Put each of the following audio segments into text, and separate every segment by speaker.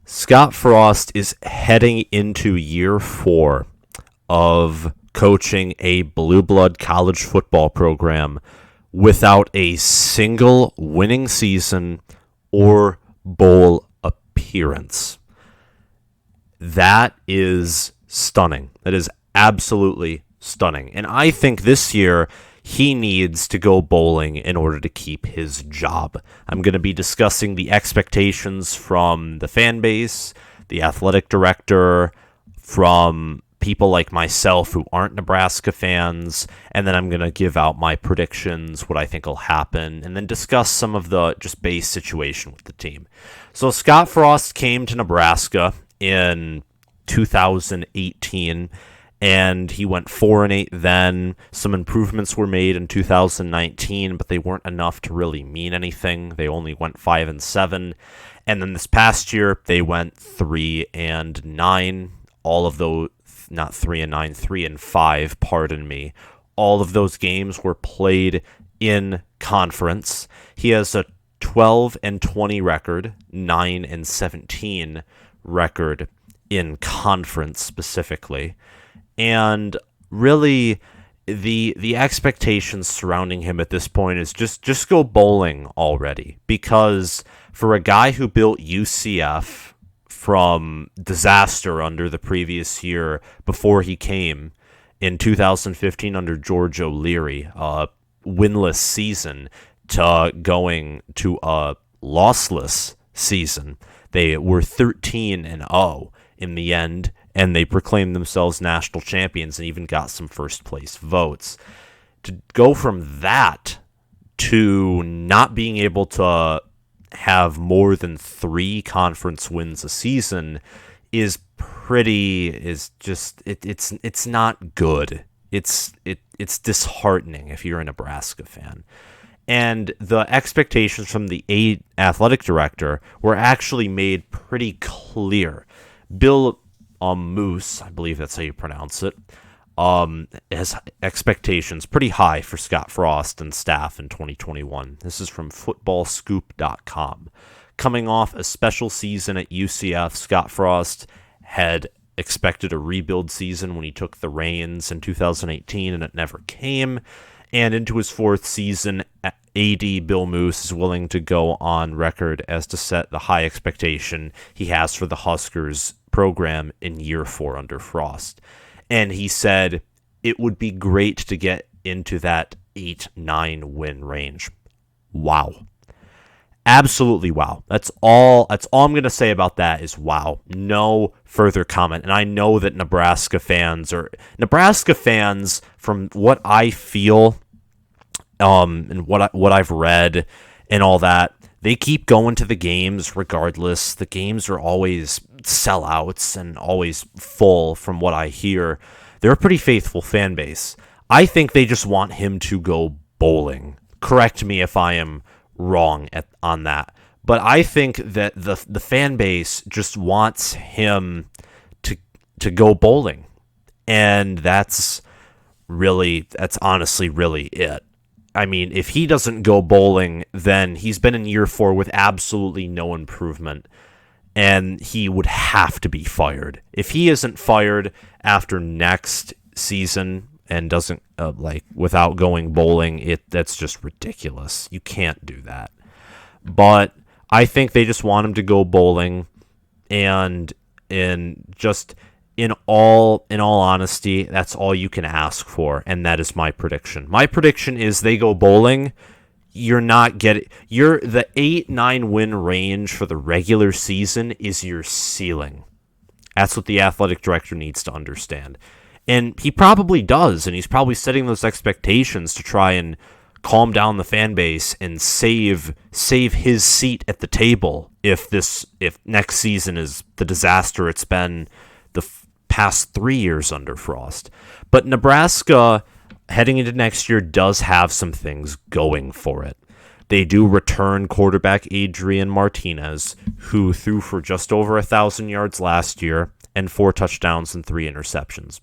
Speaker 1: Scott Frost is heading into year 4 of coaching a blue blood college football program without a single winning season or bowl appearance. That is stunning. That is absolutely stunning. And I think this year he needs to go bowling in order to keep his job. I'm going to be discussing the expectations from the fan base, the athletic director, from people like myself who aren't Nebraska fans, and then I'm going to give out my predictions, what I think will happen, and then discuss some of the just base situation with the team. So Scott Frost came to Nebraska in 2018, and he went 4-8 then. Some improvements were made in 2019, but they weren't enough to really mean anything. They only went 5-7. And then this past year, they went 3-9. All of those, not 3-9, 3-5, pardon me. All of those games were played in conference. He has a 12-20 record, 9-17 record in conference specifically. And really, the expectations surrounding him at this point is just go bowling already. Because for a guy who built UCF from disaster under the previous year before he came in 2015 under George O'Leary, a winless season, to going to a lossless season. They were 13-0 in the end, and they proclaimed themselves national champions and even got some first place votes. To go from that to not being able to have more than 3 conference wins a season it's not good. It's disheartening if you're a Nebraska fan. And the expectations from the athletic director were actually made pretty clear. Bill Moos, I believe that's how you pronounce it, has expectations pretty high for Scott Frost and staff in 2021. This is from footballscoop.com. Coming off a special season at UCF, Scott Frost had expected a rebuild season when he took the reins in 2018, and it never came. And into his 4th season, AD Bill Moos is willing to go on record as to set the high expectation he has for the Huskers program in year 4 under Frost. And he said it would be great to get into that 8-9 win range. Wow. Absolutely wow. That's all I'm going to say about that is wow. No further comment. And I know that Nebraska fans, from what I feel, and what I've read and all that, they keep going to the games regardless. The games are always sellouts and always full from what I hear. They're a pretty faithful fan base. I think they just want him to go bowling. Correct me if I am wrong on that. But I think that the fan base just wants him to go bowling. And that's honestly really it. I mean, if he doesn't go bowling, then he's been in year 4 with absolutely no improvement, and he would have to be fired. If he isn't fired after next season and doesn't without going bowling, that's just ridiculous. You can't do that. But I think they just want him to go bowling, and in all honesty, that's all you can ask for, and that is my prediction. My prediction is they go bowling. The 8-9 win range for the regular season is your ceiling. That's what the athletic director needs to understand. And he probably does, and he's probably setting those expectations to try and calm down the fan base and save his seat at the table if next season is the disaster it's been the past 3 years under Frost. But Nebraska, heading into next year, does have some things going for it. They do return quarterback Adrian Martinez, who threw for just over 1,000 yards last year and 4 touchdowns and 3 interceptions.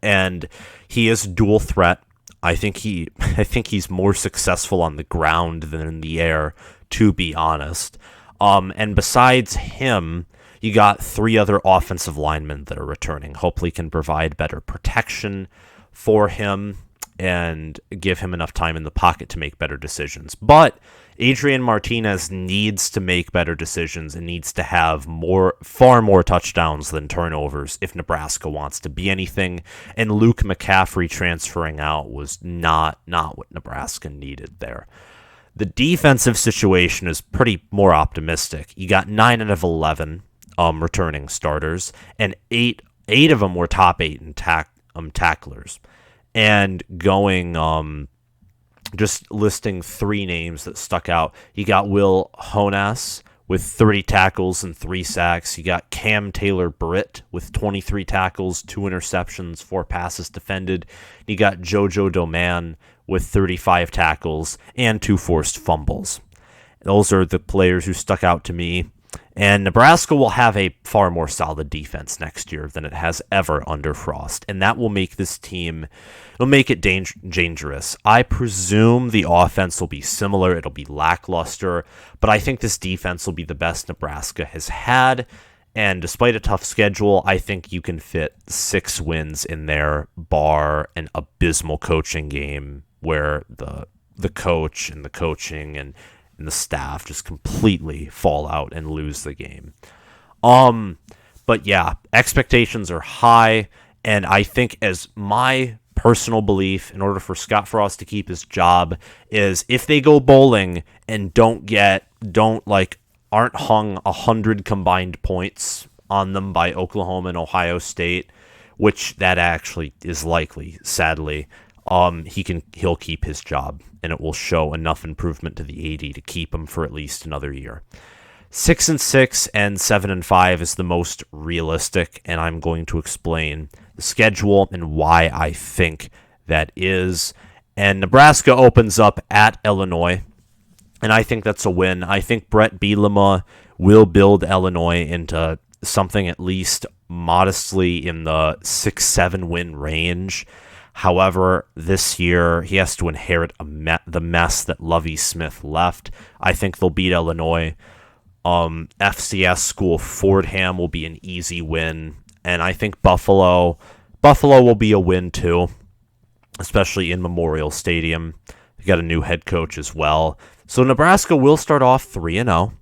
Speaker 1: And he is dual threat. I think he's more successful on the ground than in the air, to be honest. And besides him, You got 3 other offensive linemen that are returning. Hopefully can provide better protection for him and give him enough time in the pocket to make better decisions. But Adrian Martinez needs to make better decisions and needs to have far more touchdowns than turnovers if Nebraska wants to be anything. And Luke McCaffrey transferring out was not what Nebraska needed there. The defensive situation is pretty more optimistic. You got 9 out of 11 returning starters, and eight of them were top 8 in tacklers. And going, just listing 3 names that stuck out. You got Will Honas with 30 tackles and 3 sacks. You got Cam Taylor-Britt with 23 tackles, 2 interceptions, 4 passes defended. You got JoJo Doman with 35 tackles and 2 forced fumbles. Those are the players who stuck out to me. And Nebraska will have a far more solid defense next year than it has ever under Frost. And that will make this team, it'll make it dangerous. I presume the offense will be similar. It'll be lackluster. But I think this defense will be the best Nebraska has had. And despite a tough schedule, I think you can fit 6 wins in there, bar an abysmal coaching game where the coach and the coaching and the staff just completely fall out and lose the game. But yeah, expectations are high, and I think, as my personal belief, in order for Scott Frost to keep his job, is if they go bowling and aren't hung 100 combined points on them by Oklahoma and Ohio State, which that actually is likely, sadly, he'll keep his job, and it will show enough improvement to the AD to keep him for at least another year. 6-6 and 7-5 is the most realistic, and I'm going to explain the schedule and why I think that is. And Nebraska opens up at Illinois, and I think that's a win. I think Brett Bielema will build Illinois into something at least modestly in the 6-7 win range. However, this year he has to inherit the mess that Lovie Smith left. I think they'll beat Illinois. FCS school Fordham will be an easy win, and I think Buffalo will be a win too, especially in Memorial Stadium. They got a new head coach as well. So Nebraska will start off 3-0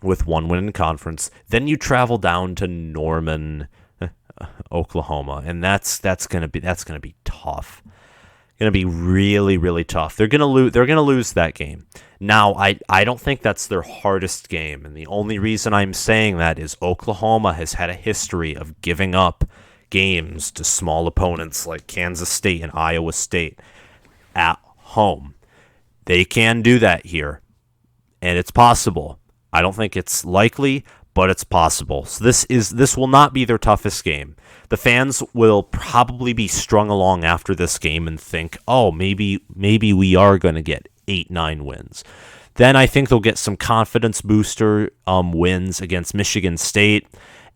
Speaker 1: with 1 win in conference. Then you travel down to Norman, Oklahoma, and that's gonna be tough. Gonna be really, really tough. They're gonna lose that game. Now, I don't think that's their hardest game, and the only reason I'm saying that is Oklahoma has had a history of giving up games to small opponents like Kansas State and Iowa State at home. They can do that here, and it's possible. I don't think it's likely, but it's possible. So this will not be their toughest game. The fans will probably be strung along after this game and think, oh, maybe we are going to get 8-9 wins. Then I think they'll get some confidence booster wins against Michigan State.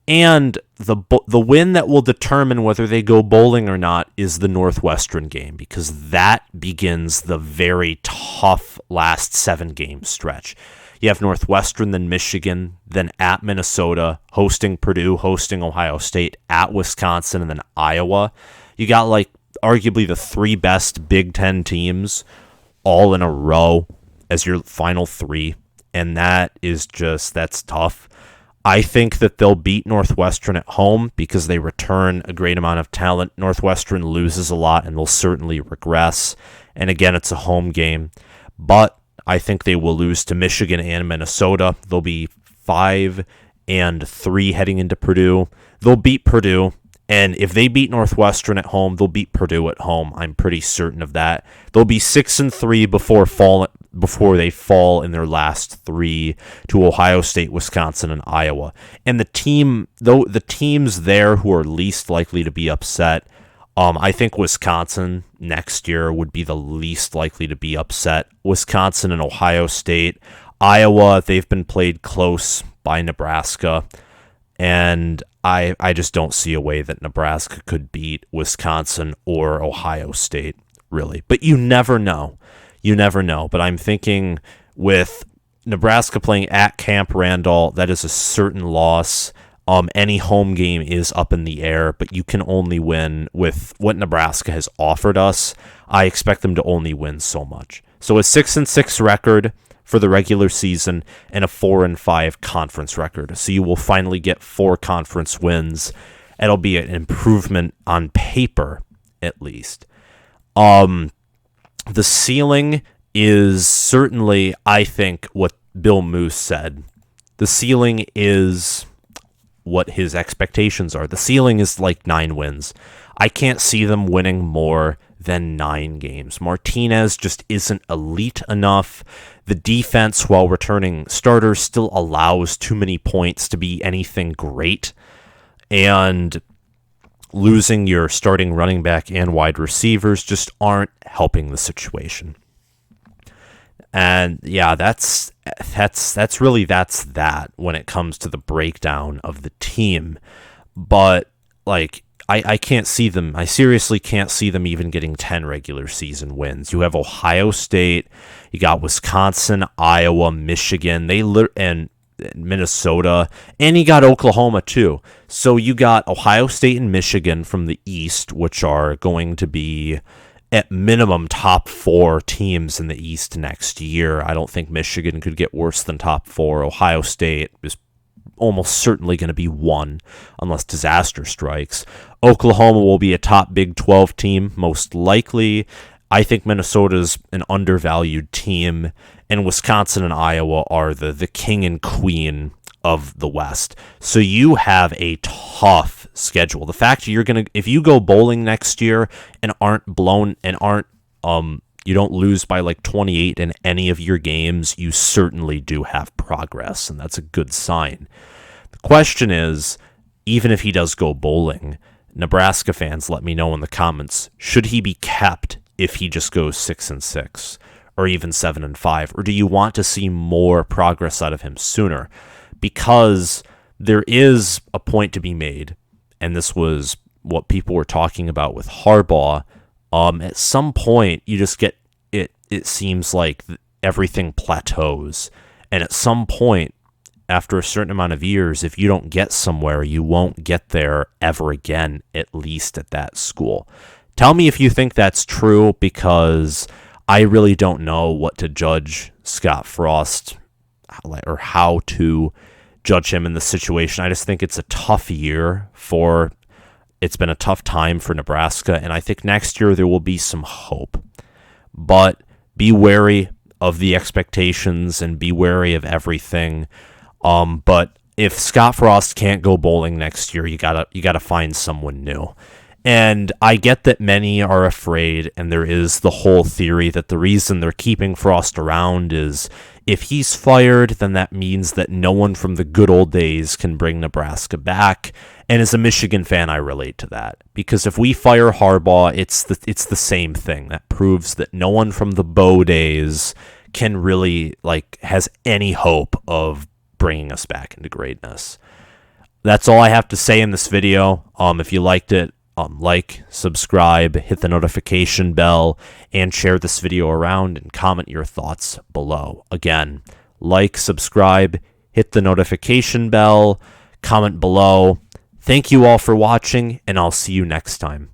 Speaker 1: And the win that will determine whether they go bowling or not is the Northwestern game, because that begins the very tough last 7-game stretch. You have Northwestern, then Michigan, then at Minnesota, hosting Purdue, hosting Ohio State, at Wisconsin, and then Iowa. You got arguably the 3 best Big Ten teams all in a row as your final 3, and that's tough. I think that they'll beat Northwestern at home because they return a great amount of talent. Northwestern loses a lot and will certainly regress, and again, it's a home game, but I think they will lose to Michigan and Minnesota. They'll be 5-3 heading into Purdue. They'll beat Purdue, and if they beat Northwestern at home, they'll beat Purdue at home. I'm pretty certain of that. They'll be 6-3 before they fall in their last 3 to Ohio State, Wisconsin, and Iowa. And the teams there who are least likely to be upset, I think Wisconsin next year would be the least likely to be upset. Wisconsin and Ohio State. Iowa, they've been played close by Nebraska. And I just don't see a way that Nebraska could beat Wisconsin or Ohio State, really. But you never know. You never know. But I'm thinking with Nebraska playing at Camp Randall, that is a certain loss. Any home game is up in the air, but you can only win with what Nebraska has offered us. I expect them to only win so much. So a 6-6 record for the regular season and a 4-5 conference record. So you will finally get 4 conference wins. It'll be an improvement on paper, at least. The ceiling is certainly, I think, what Bill Moos said. The ceiling is what his expectations are. The ceiling is like 9 wins. I can't see them winning more than 9 games. Martinez just isn't elite enough. The defense, while returning starters, still allows too many points to be anything great. And losing your starting running back and wide receivers just aren't helping the situation. And yeah, that's that when it comes to the breakdown of the team. But like I can't see them. I seriously can't see them even getting 10 regular season wins. You have Ohio State, you got Wisconsin, Iowa, Michigan, and Minnesota, and you got Oklahoma too. So you got Ohio State and Michigan from the East, which are going to be at minimum top 4 teams in the East next year. I don't think Michigan could get worse than top 4. Ohio State is almost certainly going to be 1 unless disaster strikes. Oklahoma will be a top Big 12 team, most likely. I think Minnesota's an undervalued team, and Wisconsin and Iowa are the king and queen of the West. So you have a tough schedule. The fact if you go bowling next year and aren't blown and you don't lose by like 28 in any of your games, you certainly do have progress, and that's a good sign. The question is, even if he does go bowling, Nebraska fans, let me know in the comments, should he be kept if he just goes 6-6 or even 7-5, or do you want to see more progress out of him sooner? Because there is a point to be made, and this was what people were talking about with Harbaugh. At some point, you just get it. It seems like everything plateaus, and at some point, after a certain amount of years, if you don't get somewhere, you won't get there ever again, at least at that school. Tell me if you think that's true, because I really don't know what to judge Scott Frost or how to judge him in this situation. I just think it's a tough year it's been a tough time for Nebraska, and I think next year there will be some hope. But be wary of the expectations and be wary of everything. But if Scott Frost can't go bowling next year, you gotta find someone new. And I get that many are afraid, and there is the whole theory that the reason they're keeping Frost around is if he's fired, then that means that no one from the good old days can bring Nebraska back. And as a Michigan fan, I relate to that. Because if we fire Harbaugh, it's the same thing. That proves that no one from the Bo days can really, has any hope of bringing us back into greatness. That's all I have to say in this video. If you liked it, like, subscribe, hit the notification bell, and share this video around and comment your thoughts below. Again, like, subscribe, hit the notification bell, comment below. Thank you all for watching, and I'll see you next time.